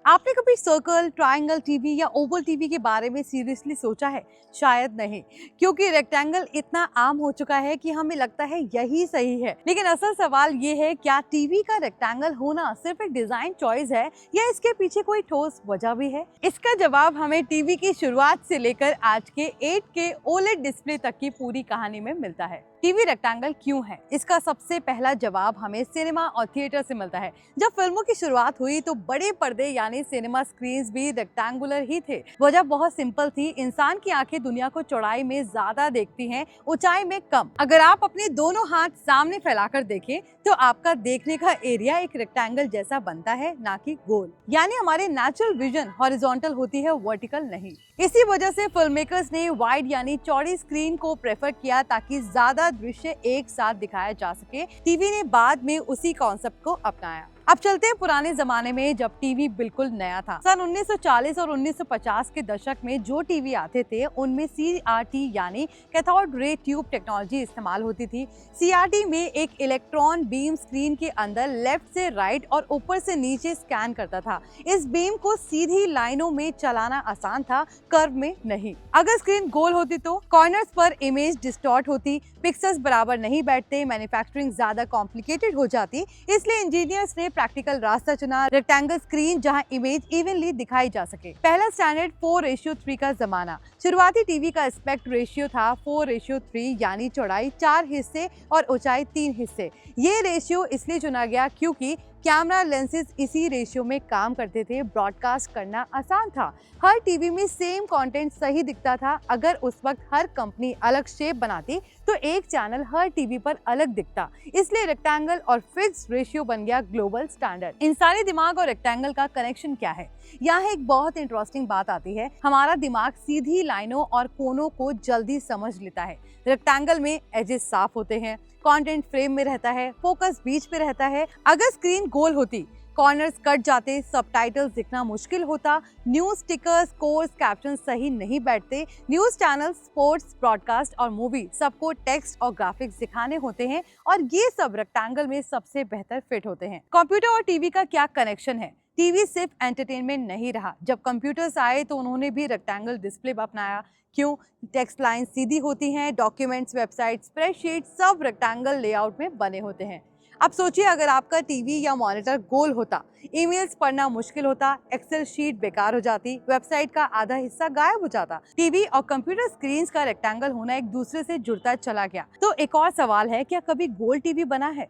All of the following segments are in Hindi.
आपने कभी सर्कल, ट्रायंगल टीवी या ओवल टीवी के बारे में सीरियसली सोचा है? शायद नहीं, क्योंकि रेक्टेंगल इतना आम हो चुका है कि हमें लगता है यही सही है। लेकिन असल सवाल ये है, क्या टीवी का रेक्टेंगल होना सिर्फ एक डिजाइन चॉइस है या इसके पीछे कोई ठोस वजह भी है? इसका जवाब हमें टीवी की शुरुआत से लेकर आज के 8K OLED डिस्प्ले तक की पूरी कहानी में मिलता है। टीवी रेक्टेंगल क्यों है? इसका सबसे पहला जवाब हमें सिनेमा और थिएटर से मिलता है। जब फिल्मों की शुरुआत हुई तो बड़े पर्दे यानी सिनेमा स्क्रीन्स भी रेक्टेंगुलर ही थे। वजह बहुत सिंपल थी, इंसान की आंखें दुनिया को चौड़ाई में ज्यादा देखती हैं, ऊंचाई में कम। अगर आप अपने दोनों हाथ सामने फैलाकर देखें तो आपका देखने का एरिया एक रेक्टेंगल जैसा बनता है, ना कि गोल। यानी हमारे नेचुरल विजन हॉरिजॉन्टल होती है, वर्टिकल नहीं। इसी वजह से फिल्म मेकर्स ने वाइड यानी चौड़ी स्क्रीन को प्रेफर किया ताकि ज्यादा दृश्य एक साथ दिखाया जा सके। टीवी ने बाद में उसी कॉन्सेप्ट को अपनाया। अब चलते हैं पुराने जमाने में, जब टीवी बिल्कुल नया था। सन 1940 और 1950 के दशक में जो टीवी आते थे उनमें CRT यानी कैथोड रे ट्यूब टेक्नोलॉजी इस्तेमाल होती थी। CRT में एक इलेक्ट्रॉन बीम स्क्रीन के अंदर लेफ्ट से राइट और ऊपर से नीचे स्कैन करता था। इस बीम को सीधी लाइनों में चलाना आसान था, कर्व में नहीं। अगर स्क्रीन गोल होती तो कॉर्नर्स पर इमेज डिस्टॉर्ट होती, पिक्सेल्स बराबर नहीं बैठते, मैन्युफैक्चरिंग ज्यादा कॉम्प्लिकेटेड हो जाती। इसलिए इंजीनियर्स ने प्रैक्टिकल रास्ता चुना, रेक्टेंगल स्क्रीन जहां इमेज इवनली दिखाई जा सके। पहला स्टैंडर्ड 4:3 का जमाना। शुरुआती टीवी का एस्पेक्ट रेशियो था 4:3, यानी चौड़ाई 4 हिस्से और ऊंचाई 3 हिस्से। ये रेशियो इसलिए चुना गया क्योंकि कैमरा लेंसेज इसी रेशियो में काम करते थे, ब्रॉडकास्ट करना आसान था। हर टीवी में सेम कंटेंट सही दिखता था। अगर उस वक्त हर कंपनी अलग शेप बनाती तो एक चैनल हर टीवी पर अलग दिखता। इसलिए रेक्टेंगल और फिक्स्ड रेशियो बन गया ग्लोबल स्टैंडर्ड। इंसानी दिमाग और रेक्टेंगल का कनेक्शन क्या है? यहाँ एक बहुत इंटरेस्टिंग बात आती है। हमारा दिमाग सीधी लाइनों और कोनों को जल्दी समझ लेता है। रेक्टेंगल में एजेस साफ होते हैं, कंटेंट फ्रेम में रहता है, फोकस बीच पे रहता है। अगर स्क्रीन गोल होती, कॉर्नर्स कट जाते, सबटाइटल्स दिखना मुश्किल होता, न्यूज स्टिकर्स, कोर्स, कैप्शन सही नहीं बैठते। न्यूज चैनल, स्पोर्ट्स, ब्रॉडकास्ट और मूवी सबको टेक्स्ट और ग्राफिक्स दिखाने होते हैं और ये सब रेक्टेंगल में सबसे बेहतर फिट होते हैं। कंप्यूटर और टीवी का क्या कनेक्शन है? टीवी सिर्फ एंटरटेनमेंट नहीं रहा। जब कंप्यूटर्स आए तो उन्होंने भी रेक्टेंगल डिस्प्ले अपनाया। क्यों? टेक्स्ट लाइन सीधी होती हैं, डॉक्यूमेंट्स, वेबसाइट, स्प्रेडशीट सब रेक्टेंगल लेआउट में बने होते हैं। अब सोचिए, अगर आपका टीवी या मॉनिटर गोल होता, ईमेल्स पढ़ना मुश्किल होता, एक्सेल शीट बेकार हो जाती, वेबसाइट का आधा हिस्सा गायब हो जाता। टीवी और कंप्यूटर स्क्रीन्स का रेक्टेंगल होना एक दूसरे से जुड़ता चला गया। तो एक और सवाल है, क्या कभी गोल टीवी बना है?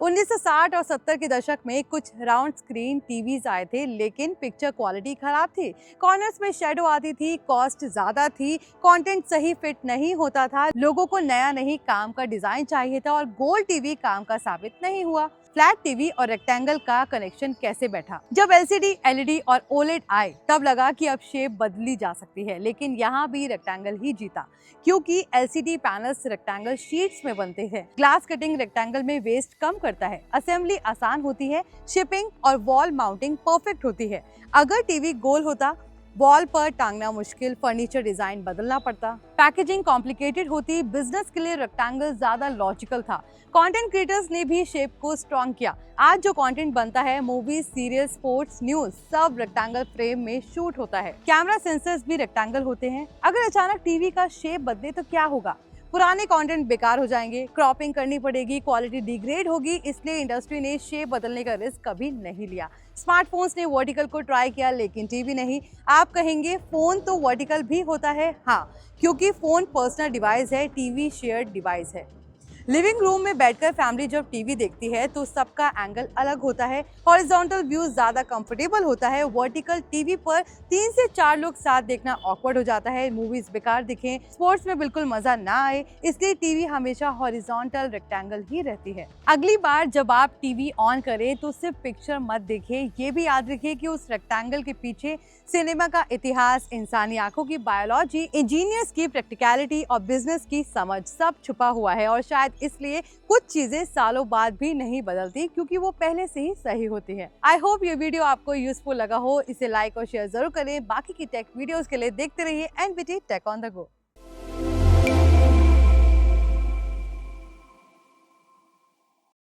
1960 और 70 के दशक में कुछ राउंड स्क्रीन टीवीज आए थे, लेकिन पिक्चर क्वालिटी खराब थी, कॉर्नर्स में शेडो आती थी, कॉस्ट ज्यादा थी, कंटेंट सही फिट नहीं होता था, लोगों को नया नहीं काम का डिजाइन चाहिए था और गोल टीवी काम का साबित नहीं हुआ। फ्लैट टीवी और रेक्टेंगल का कनेक्शन कैसे बैठा? जब LCD, LED और OLED आए तब लगा कि अब शेप बदली जा सकती है, लेकिन यहाँ भी रेक्टेंगल ही जीता, क्योंकि LCD पैनल्स रेक्टेंगल शीट्स में बनते हैं। ग्लास कटिंग रेक्टेंगल में वेस्ट कम करता है, असेंबली आसान होती है, शिपिंग और वॉल माउंटिंग परफेक्ट होती है। अगर टीवी गोल होता, वॉल पर टांगना मुश्किल, फर्नीचर डिजाइन बदलना पड़ता, पैकेजिंग कॉम्प्लिकेटेड होती। बिजनेस के लिए रेक्टेंगल ज्यादा लॉजिकल था। कंटेंट क्रिएटर्स ने भी शेप को स्ट्रॉन्ग किया। आज जो कंटेंट बनता है, मूवीज, सीरियल, स्पोर्ट्स, न्यूज, सब रेक्टेंगल फ्रेम में शूट होता है। कैमरा सेंसर्स भी रेक्टेंगल होते हैं। अगर अचानक टीवी का शेप बदले तो क्या होगा? पुराने कंटेंट बेकार हो जाएंगे, क्रॉपिंग करनी पड़ेगी, क्वालिटी डिग्रेड होगी। इसलिए इंडस्ट्री ने शेप बदलने का रिस्क कभी नहीं लिया। स्मार्टफोन्स ने वर्टिकल को ट्राई किया, लेकिन टीवी नहीं। आप कहेंगे फोन तो वर्टिकल भी होता है। हाँ, क्योंकि फोन पर्सनल डिवाइस है, टीवी शेयर्ड डिवाइस है। लिविंग रूम में बैठकर फैमिली जब टीवी देखती है तो सबका एंगल अलग होता है। हॉरिजॉन्टल व्यू ज्यादा कंफर्टेबल होता है। वर्टिकल टीवी पर 3 से 4 लोग साथ देखना ऑकवर्ड हो जाता है, मूवीज बेकार दिखें, स्पोर्ट्स में बिल्कुल मजा ना आए। इसलिए टीवी हमेशा हॉरिजॉन्टल रेक्टेंगल ही रहती है। अगली बार जब आप टीवी ऑन करें तो सिर्फ पिक्चर मत देखें, ये भी याद रखिए कि उस रेक्टेंगल के पीछे सिनेमा का इतिहास, इंसानी आंखों की बायोलॉजी, इंजीनियर्स की प्रैक्टिकलिटी और बिजनेस की समझ सब छुपा हुआ है। और शायद इसलिए कुछ चीजें सालों बाद भी नहीं बदलती, क्योंकि वो पहले से ही सही होती है। आई होप ये वीडियो आपको यूजफुल लगा हो। इसे लाइक और शेयर जरूर करें। बाकी की टेक वीडियोस के लिए देखते रहिए NBT tech on the go.